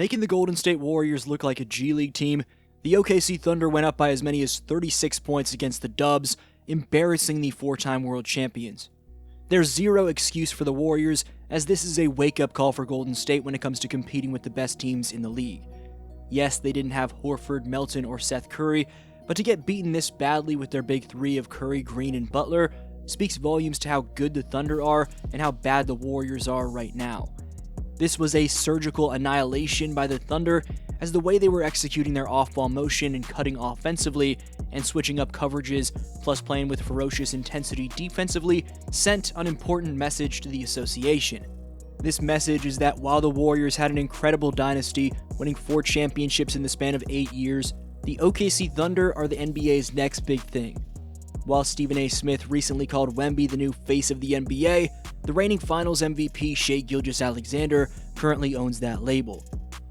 Making the Golden State Warriors look like a G League team, the OKC Thunder went up by as many as 36 points against the Dubs, embarrassing the four-time world champions. There's zero excuse for the Warriors, as this is a wake-up call for Golden State when it comes to competing with the best teams in the league. Yes, they didn't have Horford, Melton, or Seth Curry, but to get beaten this badly with their big three of Curry, Green, and Butler speaks volumes to how good the Thunder are and how bad the Warriors are right now. This was a surgical annihilation by the Thunder, as the way they were executing their off-ball motion and cutting offensively and switching up coverages, plus playing with ferocious intensity defensively, sent an important message to the association. This message is that while the Warriors had an incredible dynasty, winning 4 championships in the span of 8 years, the OKC Thunder are the NBA's next big thing. While Stephen A. Smith recently called Wemby the new face of the NBA, the reigning Finals MVP Shai Gilgeous-Alexander currently owns that label.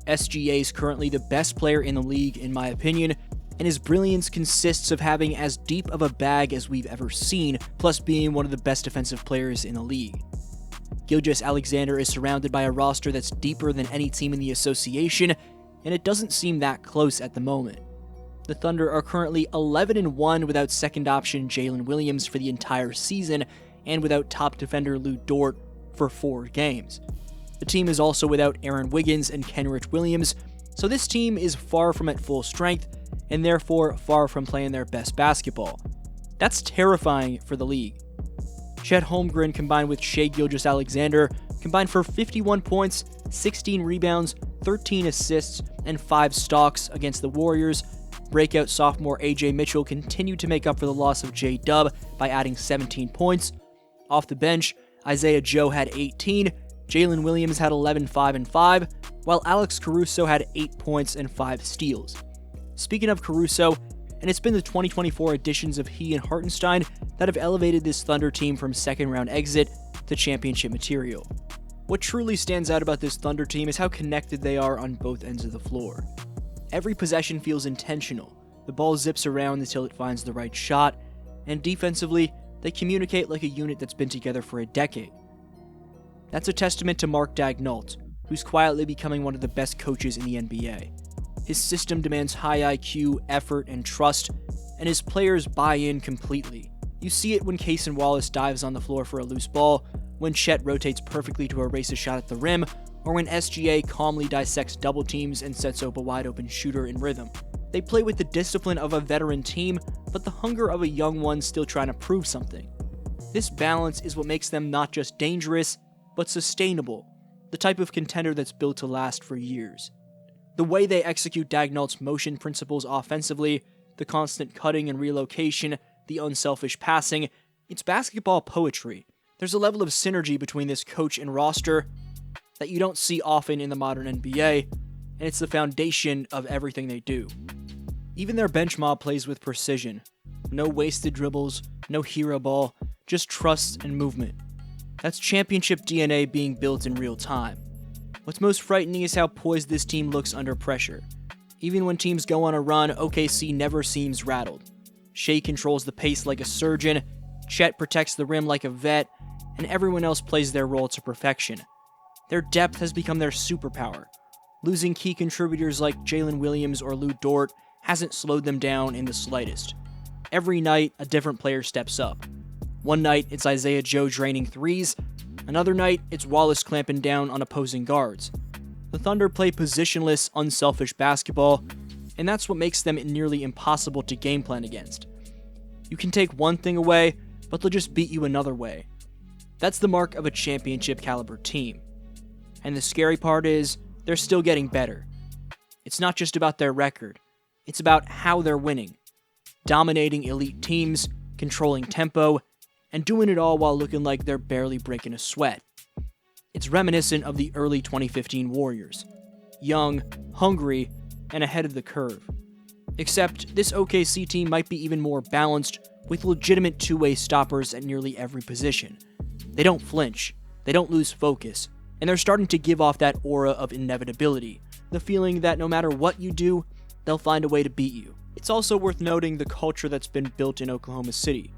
SGA is currently the best player in the league in my opinion, and his brilliance consists of having as deep of a bag as we've ever seen, plus being one of the best defensive players in the league. Gilgeous-Alexander is surrounded by a roster that's deeper than any team in the association, and it doesn't seem that close at the moment. The Thunder are currently 11-1 without second option Jalen Williams for the entire season, and without top defender Lou Dort for 4 games. The team is also without Aaron Wiggins and Kenrich Williams, so this team is far from at full strength, and therefore far from playing their best basketball. That's terrifying for the league. Chet Holmgren combined with Shai Gilgeous-Alexander combined for 51 points, 16 rebounds, 13 assists, and 5 stocks against the Warriors. Breakout sophomore AJ Mitchell continued to make up for the loss of J-Dub by adding 17 points. Off the bench, Isaiah Joe had 18, Jalen Williams had 11, 5, and 5, while Alex Caruso had 8 points and 5 steals. Speaking of Caruso, and it's been the 2024 additions of he and Hartenstein that have elevated this Thunder team from second-round exit to championship material. What truly stands out about this Thunder team is how connected they are on both ends of the floor. Every possession feels intentional, the ball zips around until it finds the right shot, and defensively, they communicate like a unit that's been together for a decade. That's a testament to Mark Daigneault, who's quietly becoming one of the best coaches in the NBA. His system demands high IQ, effort, and trust, and his players buy in completely. You see it when Cason Wallace dives on the floor for a loose ball, when Chet rotates perfectly to erase a shot at the rim, or when SGA calmly dissects double teams and sets up a wide-open shooter in rhythm. They play with the discipline of a veteran team, but the hunger of a young one still trying to prove something. This balance is what makes them not just dangerous, but sustainable, the type of contender that's built to last for years. The way they execute Daigneault's motion principles offensively, the constant cutting and relocation, the unselfish passing, it's basketball poetry. There's a level of synergy between this coach and roster that you don't see often in the modern NBA, and it's the foundation of everything they do. Even their bench mob plays with precision. No wasted dribbles, no hero ball, just trust and movement. That's championship DNA being built in real time. What's most frightening is how poised this team looks under pressure. Even when teams go on a run, OKC never seems rattled. Shai controls the pace like a surgeon, Chet protects the rim like a vet, and everyone else plays their role to perfection. Their depth has become their superpower. Losing key contributors like Jalen Williams or Lou Dort hasn't slowed them down in the slightest. Every night, a different player steps up. One night, it's Isaiah Joe draining threes. Another night, it's Wallace clamping down on opposing guards. The Thunder play positionless, unselfish basketball, and that's what makes them nearly impossible to game plan against. You can take one thing away, but they'll just beat you another way. That's the mark of a championship caliber team. And the scary part is, they're still getting better. It's not just about their record, it's about how they're winning. Dominating elite teams, controlling tempo, and doing it all while looking like they're barely breaking a sweat. It's reminiscent of the early 2015 Warriors. Young, hungry, and ahead of the curve. Except this OKC team might be even more balanced, with legitimate two-way stoppers at nearly every position. They don't flinch, they don't lose focus, and they're starting to give off that aura of inevitability, the feeling that no matter what you do, they'll find a way to beat you. It's also worth noting the culture that's been built in Oklahoma City,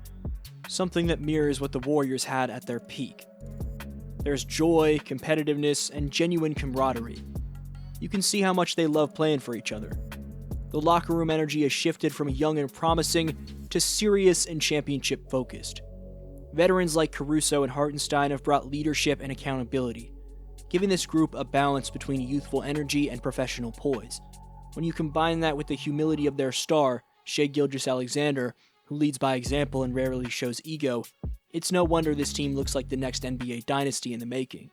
something that mirrors what the Warriors had at their peak. There's joy, competitiveness, and genuine camaraderie. You can see how much they love playing for each other. The locker room energy has shifted from young and promising to serious and championship focused. Veterans like Caruso and Hartenstein have brought leadership and accountability, giving this group a balance between youthful energy and professional poise. When you combine that with the humility of their star, Shai Gilgeous-Alexander, who leads by example and rarely shows ego, it's no wonder this team looks like the next NBA dynasty in the making.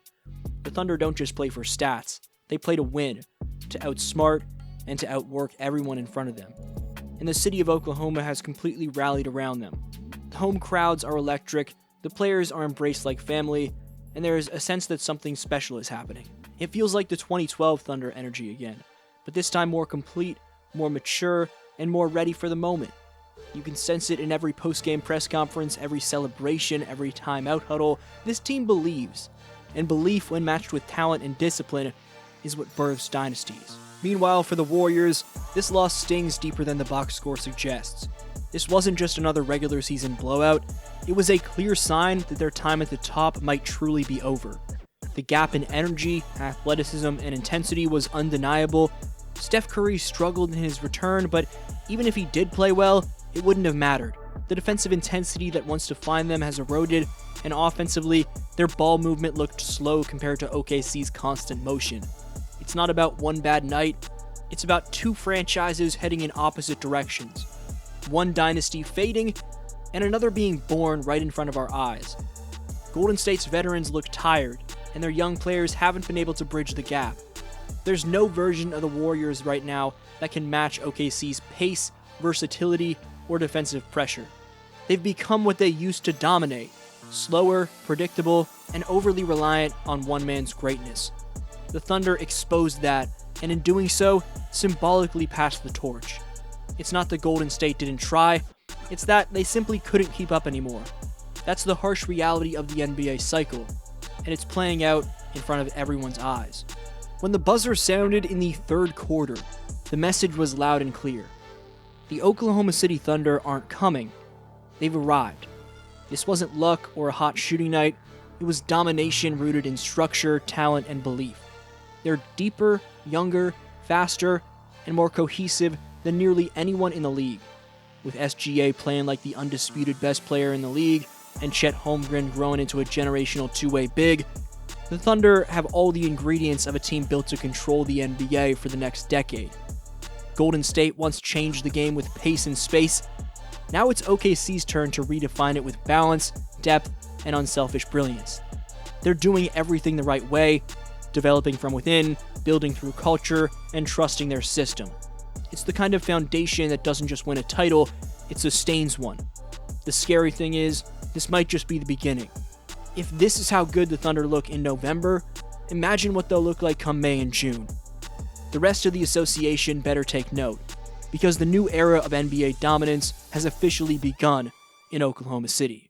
The Thunder don't just play for stats, they play to win, to outsmart, and to outwork everyone in front of them. And the city of Oklahoma has completely rallied around them. The home crowds are electric, the players are embraced like family, and there is a sense that something special is happening. It feels like the 2012 Thunder energy again, but this time more complete, more mature, and more ready for the moment. You can sense it in every post-game press conference, every celebration, every timeout huddle. This team believes, and belief when matched with talent and discipline is what births dynasties. Meanwhile, for the Warriors, this loss stings deeper than the box score suggests. This wasn't just another regular season blowout, it was a clear sign that their time at the top might truly be over. The gap in energy, athleticism, and intensity was undeniable. Steph Curry struggled in his return, but even if he did play well, it wouldn't have mattered. The defensive intensity that once defined them has eroded, and offensively, their ball movement looked slow compared to OKC's constant motion. It's not about one bad night, it's about two franchises heading in opposite directions. One dynasty fading, and another being born right in front of our eyes. Golden State's veterans look tired, and their young players haven't been able to bridge the gap. There's no version of the Warriors right now that can match OKC's pace, versatility, or defensive pressure. They've become what they used to dominate, slower, predictable, and overly reliant on one man's greatness. The Thunder exposed that, and in doing so, symbolically passed the torch. It's not that Golden State didn't try, it's that they simply couldn't keep up anymore. That's the harsh reality of the NBA cycle, and it's playing out in front of everyone's eyes. When the buzzer sounded in the third quarter, the message was loud and clear. The Oklahoma City Thunder aren't coming, they've arrived. This wasn't luck or a hot shooting night, it was domination rooted in structure, talent, and belief. They're deeper, younger, faster, and more cohesive than nearly anyone in the league. With SGA playing like the undisputed best player in the league, and Chet Holmgren growing into a generational two-way big, the Thunder have all the ingredients of a team built to control the NBA for the next decade. Golden State once changed the game with pace and space. Now it's OKC's turn to redefine it with balance, depth, and unselfish brilliance. They're doing everything the right way, developing from within, building through culture, and trusting their system. It's the kind of foundation that doesn't just win a title, it sustains one. The scary thing is, this might just be the beginning. If this is how good the Thunder look in November, imagine what they'll look like come May and June. The rest of the association better take note, because the new era of NBA dominance has officially begun in Oklahoma City.